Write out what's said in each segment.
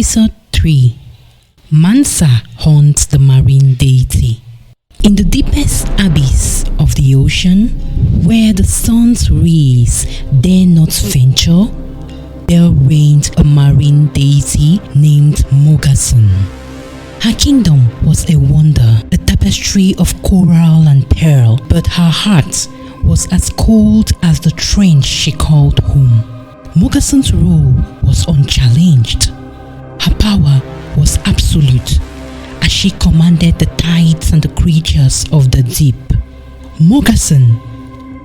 Episode 3. Mansa haunts the marine deity. In the deepest abyss of the ocean, where the sun's rays dare not venture, there reigned a marine deity named Morgason. Her kingdom was a wonder, a tapestry of coral and pearl, but her heart was as cold as the trench she called home. Morgason's rule was unchallenged. Her power was absolute, as she commanded the tides and the creatures of the deep. Morgason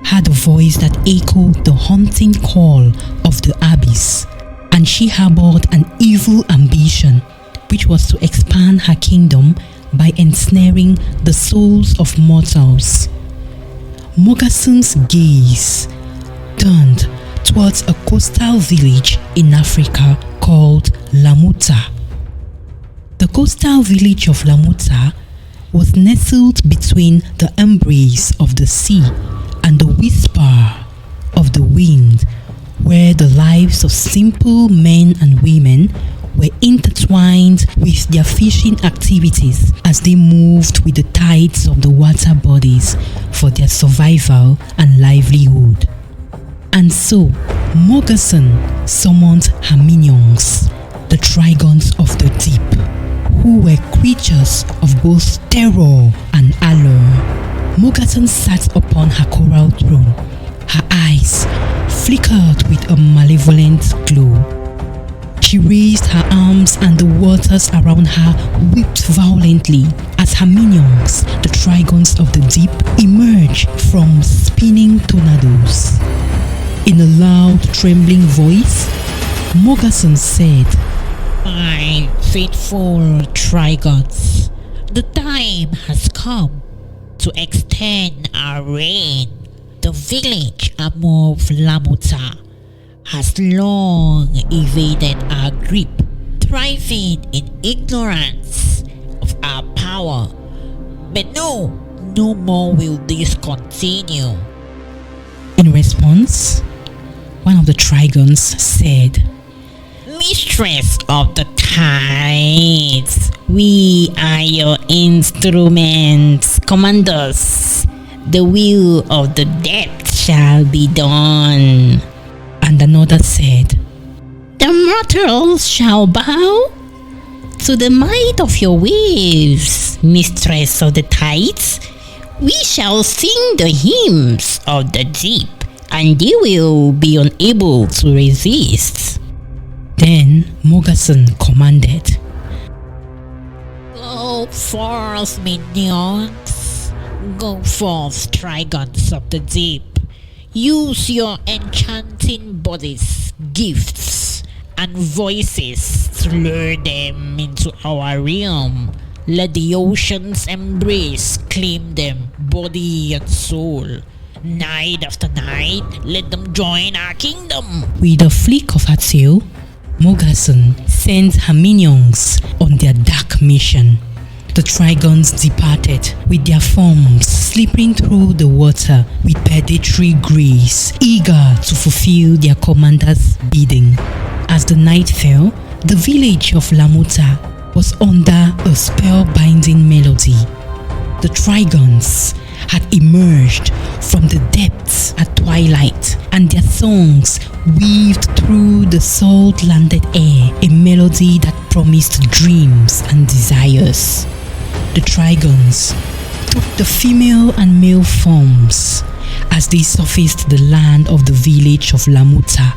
had a voice that echoed the haunting call of the abyss, and she harbored an evil ambition, which was to expand her kingdom by ensnaring the souls of mortals. Morgason's gaze turned towards a coastal village in Africa called Lamuta. The coastal village of Lamuta was nestled between the embrace of the sea and the whisper of the wind, where the lives of simple men and women were intertwined with their fishing activities as they moved with the tides of the water bodies for their survival and livelihood. And so, Morgason summoned her minions, the Trigons of the deep, who were creatures of both terror and allure. Morgason sat upon her coral throne, her eyes flickered with a malevolent glow. She raised her arms and the waters around her whipped violently as her minions, the Trigons of the deep, emerged from spinning tornadoes. In a loud, trembling voice, Morgason said, "My faithful Trigons, the time has come to extend our reign. The village above Lamuta has long evaded our grip, thriving in ignorance of our power. But no more will this continue." In response, one of the Trigons said, "Mistress of the tides, we are your instruments. Command us. The will of the depth shall be done." And another said, "The mortals shall bow to the might of your waves, mistress of the tides. We shall sing the hymns of the deep, and they will be unable to resist." Then Morgason commanded, "Go forth, minions. Go forth, Trigons of the deep. Use your enchanting bodies, gifts, and voices to lure them into our realm. Let the ocean's embrace claim them, body and soul. Night after night, let them join our kingdom." With a flick of her tail, Morgason sent her minions on their dark mission. The Trigons departed with their forms slipping through the water with predatory grace, eager to fulfill their commander's bidding. As the night fell, the village of Lamuta was under a spellbinding melody. The Trigons had emerged from the depths at twilight, and their songs weaved through the salt-landed air, a melody that promised dreams and desires. The Trigons took the female and male forms as they surfaced the land of the village of Lamuta.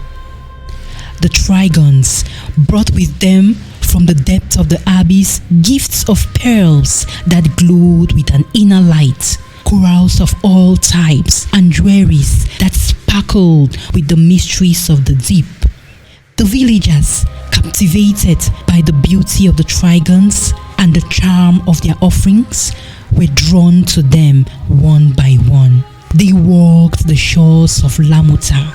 The Trigons brought with them from the depths of the abyss gifts of pearls that glowed with an inner light, corals of all types, and jewelries that sparkled with the mysteries of the deep. The villagers, captivated by the beauty of the Trigons and the charm of their offerings, were drawn to them one by one. They walked the shores of Lamuta,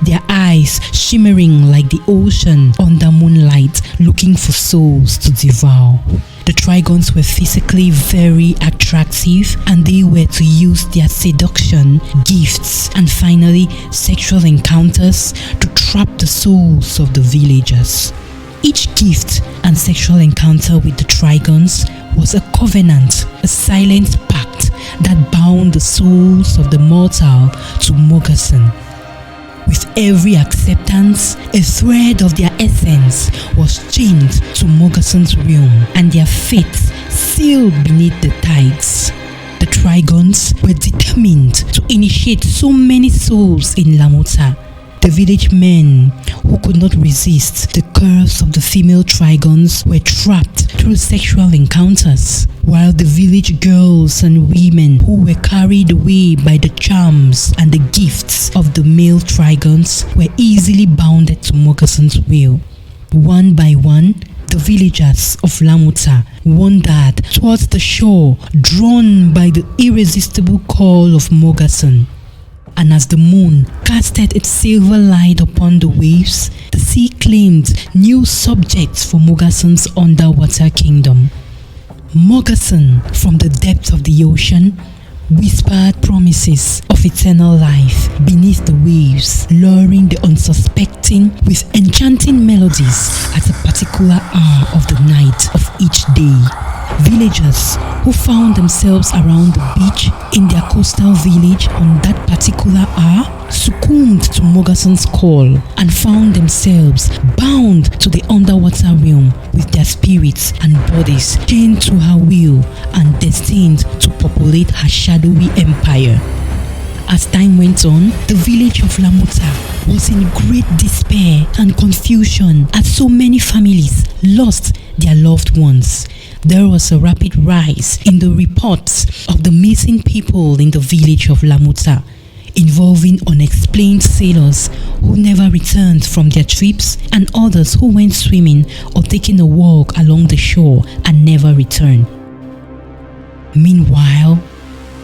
their eyes shimmering like the ocean under moonlight, looking for souls to devour. The Trigons were physically very attractive, and they were to use their seduction, gifts, and finally sexual encounters to trap the souls of the villagers. each gift and sexual encounter with the Trigons was a covenant, a silent pact that bound the souls of the mortal to Morgason. With every acceptance, a thread of their essence was chained to Morgason's realm and their fates sealed beneath the tides. The Trigons were determined to initiate so many souls in Lamuta. The village men who could not resist the curse of the female Trigons were trapped through sexual encounters, while the village girls and women who were carried away by the charms and the gifts of the male Trigons were easily bounded to Morgason's will. One by one, the villagers of Lamuta wandered towards the shore, drawn by the irresistible call of Morgason. And as the moon casted its silver light upon the waves, the sea claimed new subjects for Morgason's underwater kingdom. Morgason, from the depths of the ocean, whispered promises of eternal life beneath the waves, luring the unsuspecting with enchanting melodies at a particular hour of the night of each day. Villagers who found themselves around the beach in their coastal village on that particular hour succumbed to Morgason's call and found themselves bound to the underwater realm with their spirits and bodies chained to her will and destined to populate her shadowy empire. As time went on, the village of Lamuta was in great despair and confusion as so many families lost their loved ones. There was a rapid rise in the reports of the missing people in the village of Lamuta, involving unexplained sailors who never returned from their trips and others who went swimming or taking a walk along the shore and never returned. Meanwhile,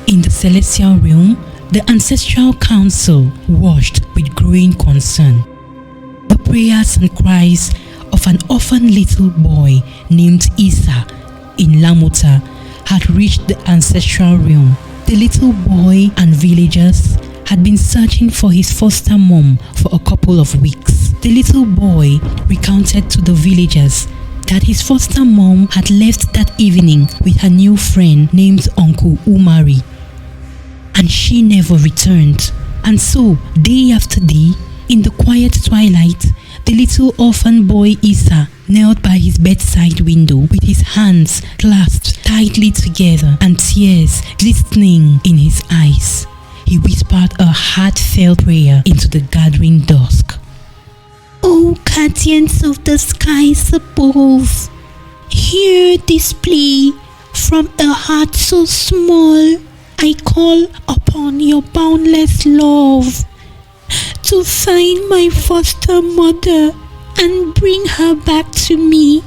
in the celestial realm, the ancestral council watched with growing concern. The prayers and cries of an orphan little boy named Isa in Lamuta had reached the ancestral realm. The little boy and villagers had been searching for his foster mom for a couple of weeks. The little boy recounted to the villagers that his foster mom had left that evening with her new friend named Uncle Umari, and she never returned. And so, day after day, in the quiet twilight, the little orphan boy Isa knelt by his bedside window with his hands clasped tightly together and tears glistening in his eyes. He whispered a heartfelt prayer into the gathering dusk. "O guardians of the skies above, hear this plea from a heart so small. I call upon your boundless love to find my foster mother and bring her back to me.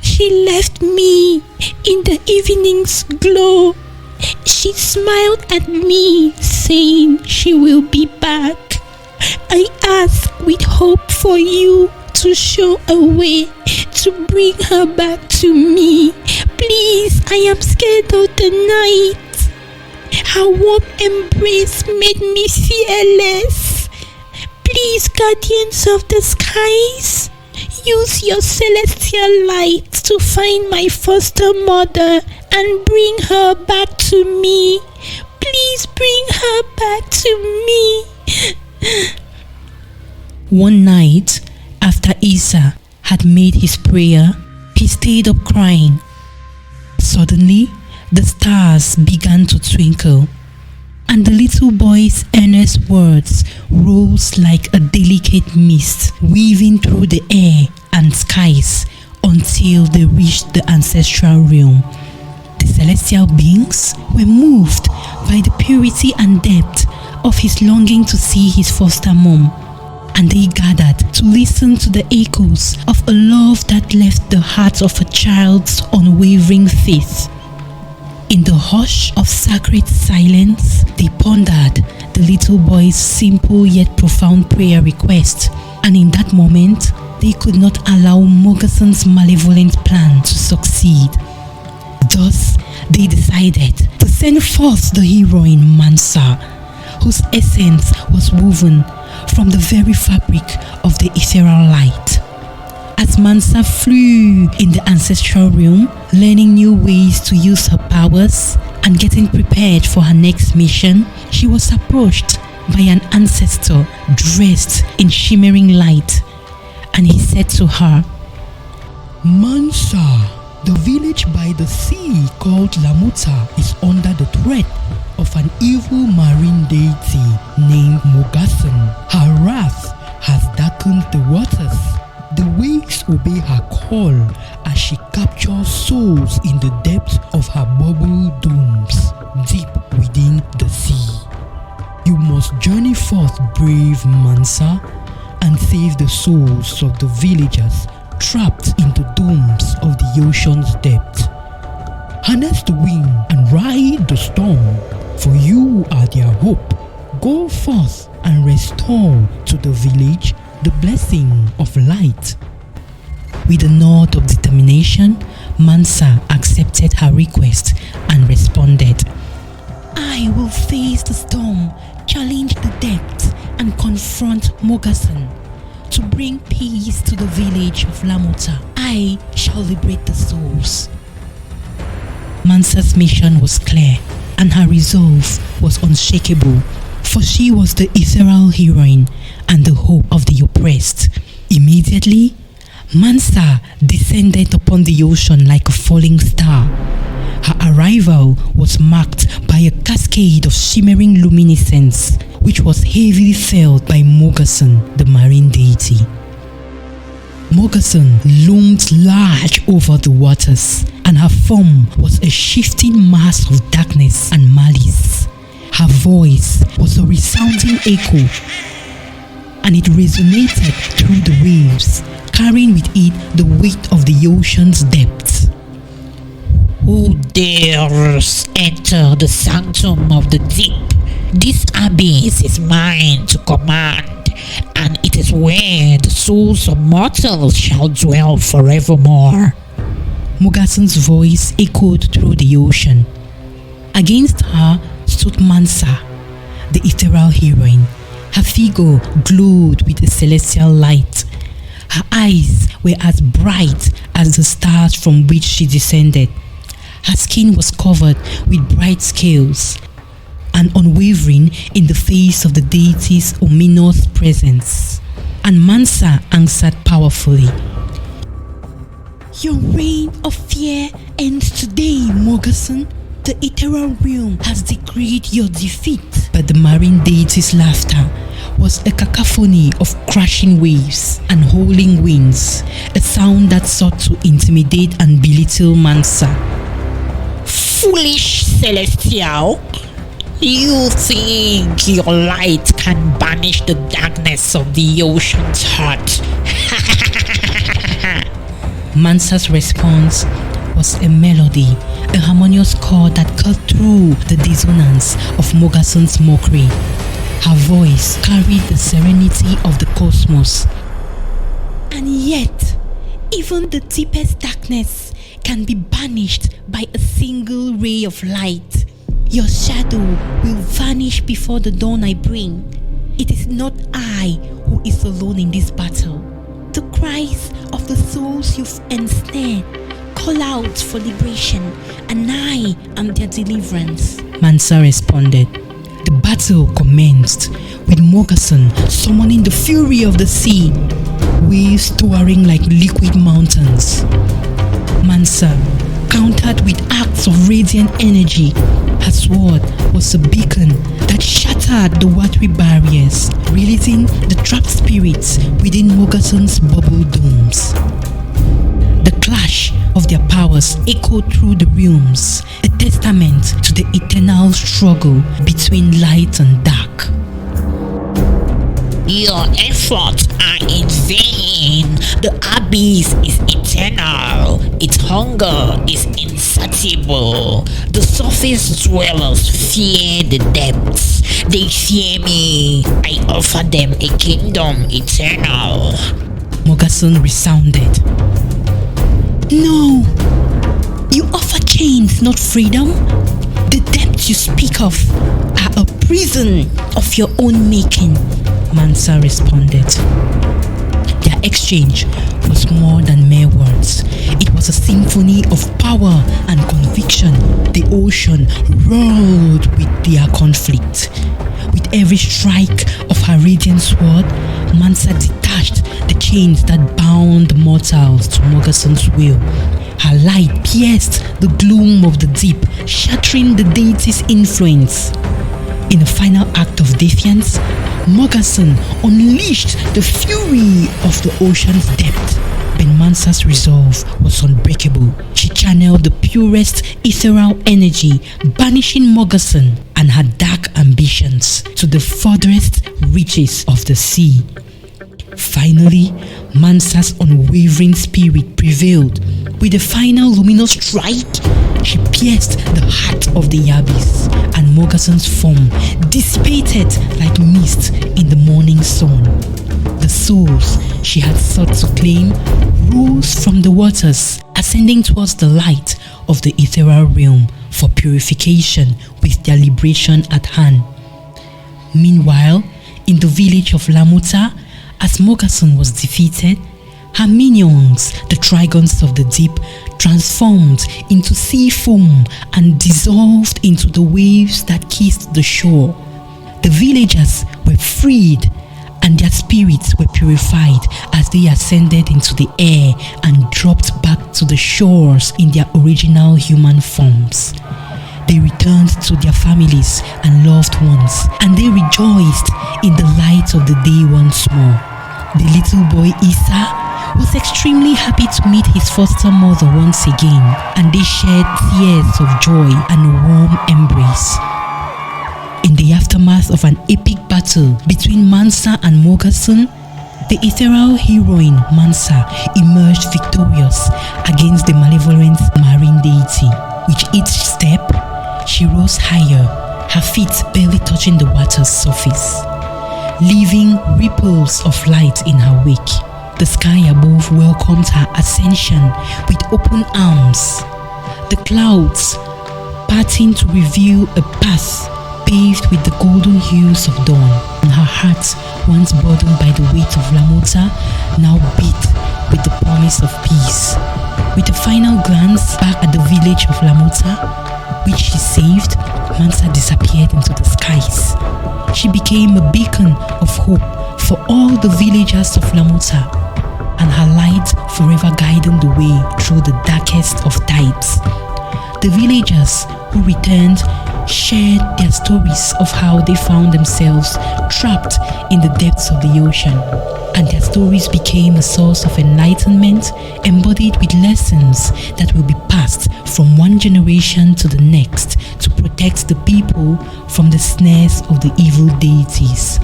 She left me in the evening's glow. She smiled at me, saying she will be back. I ask with hope for you to show a way to bring her back to me. Please, I am scared of the night. Her warm embrace made me fearless. Please, guardians of the skies, use your celestial light to find my foster mother and bring her back to me. Please bring her back to me." One night, after Isa had made his prayer, he stayed up crying. Suddenly, the stars began to twinkle, and the little boy's earnest words rose like a delicate mist, weaving through the air and skies until they reached the ancestral realm. The celestial beings were moved by the purity and depth of his longing to see his foster mom, and they gathered to listen to the echoes of a love that left the heart of a child's unwavering faith. In the hush of sacred silence, they pondered the little boy's simple yet profound prayer request, and in that moment, they could not allow Morgason's malevolent plan to succeed. Thus, they decided to send forth the heroine Mansa, whose essence was woven from the very fabric of the ethereal light. As Mansa flew in the ancestral realm, learning new ways to use her powers and getting prepared for her next mission, she was approached by an ancestor dressed in shimmering light, and he said to her, "Mansa, the village by the sea called Lamuta is under the threat of an evil marine deity named Morgason. Her wrath has darkened the waters. The waves obey her call as she captures souls in the depths of her bubble domes, deep within the sea. You must journey forth, brave Mansa, and save the souls of the villagers trapped in the domes of the ocean's depth. Harness the wind and ride the storm, for you are their hope. Go forth and restore to the village the blessing of light." With a nod of determination, Mansa accepted her request and responded, "I will face the storm, challenge the depths, and confront Morgason. To bring peace to the village of Lamuta, I shall liberate the souls." Mansa's mission was clear, and her resolve was unshakable, for she was the ethereal heroine and the hope of the oppressed. Immediately, Mansa descended upon the ocean like a falling star. Her arrival was marked by a cascade of shimmering luminescence, which was heavily felt by Morgason, the marine deity. Morgason loomed large over the waters, and her form was a shifting mass of darkness and malice. Her voice was a resounding echo, and it resonated through the waves, carrying with it the weight of the ocean's depths. Who dares enter the sanctum of the deep? This abyss is mine to command, and it is where the souls of mortals shall dwell forevermore. Morgason's voice echoed through the ocean. Against her stood Mansa, the ethereal heroine. Her figure glowed with a celestial light. Her eyes were as bright as the stars from which she descended. Her skin was covered with bright scales and unwavering in the face of the deity's ominous presence. And Mansa answered powerfully, "Your reign of fear ends today, Morgason. The ethereal realm has decreed your defeat." But the marine deity's laughter was a cacophony of crashing waves and howling winds, a sound that sought to intimidate and belittle Mansa. Foolish celestial, you think your light can banish the darkness of the ocean's heart? Mansa's response was a melody, a harmonious chord that cut through the dissonance of Morgason's mockery. Her voice carried the serenity of the cosmos. "And yet, even the deepest darkness can be banished by a single ray of light. Your shadow will vanish before the dawn I bring. It is not I who is alone in this battle. The cries of the souls you've ensnared call out for liberation, and I am their deliverance." Mansa responded. The battle commenced, with Morgason summoning the fury of the sea, waves towering like liquid mountains. Mansa countered with acts of radiant energy. Her sword was a beacon that shattered the watery barriers, releasing the trapped spirits within Morgason's bubble domes. The clash of their powers echoed through the realms, a testament to the eternal struggle between light and dark. Your efforts are in vain. The abyss is eternal. Its hunger is insatiable. The surface dwellers fear the depths. They fear me. I offer them a kingdom eternal. Morgason resounded. "No! You offer chains, not freedom. The depths you speak of are a prison of your own making," Mansa responded. Their exchange was more than mere words. It was a symphony of power and conviction. The ocean roared with their conflict. With every strike of her radiant sword, Mansa detached the chains that bound mortals to Morgason's will. Her light pierced the gloom of the deep, shattering the deity's influence. In a final act of defiance, Morgason unleashed the fury of the ocean's depth. But Mansa's resolve was unbreakable. She channeled the purest ethereal energy, banishing Morgason and her dark ambitions to the furthest reaches of the sea. Finally, Mansa's unwavering spirit prevailed. With a final luminous strike, she pierced the heart of the abyss, and Morgason's form dissipated like mist in the morning sun. The souls she had sought to claim rose from the waters, ascending towards the light of the ethereal realm for purification with their liberation at hand. Meanwhile, in the village of Lamuta, as Morgason was defeated, her minions, the Trigons of the deep, transformed into sea foam and dissolved into the waves that kissed the shore. The villagers were freed and their spirits were purified as they ascended into the air and dropped back to the shores in their original human forms. They returned to their families and loved ones, and they rejoiced in the light of the day once more. The little boy Isa was extremely happy to meet his foster mother once again, and they shared tears of joy and a warm embrace. In the aftermath of an epic battle between Mansa and Morgason, the ethereal heroine Mansa emerged victorious against the malevolent marine deity. With each step, she rose higher, her feet barely touching the water's surface, leaving ripples of light in her wake. The sky above welcomed her ascension with open arms, the clouds parting to reveal a path paved with the golden hues of dawn, and her heart, once burdened by the weight of Lamuta, now beat with the promise of peace. With a final glance back at the village of Lamuta, which she saved, Mansa disappeared into the skies. She became a beacon of hope for all the villagers of Lamuta, and her light forever guiding the way through the darkest of tides. The villagers who returned shared their stories of how they found themselves trapped in the depths of the ocean, and their stories became a source of enlightenment embodied with lessons that will be passed from one generation to the next to protect the people from the snares of the evil deities.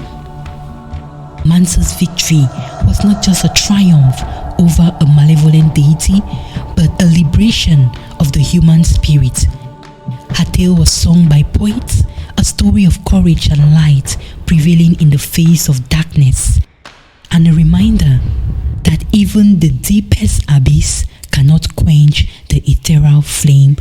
Mansa's victory was not just a triumph over a malevolent deity, but a liberation of the human spirit. Her tale was sung by poets, a story of courage and light prevailing in the face of darkness, and a reminder that even the deepest abyss cannot quench the ethereal flame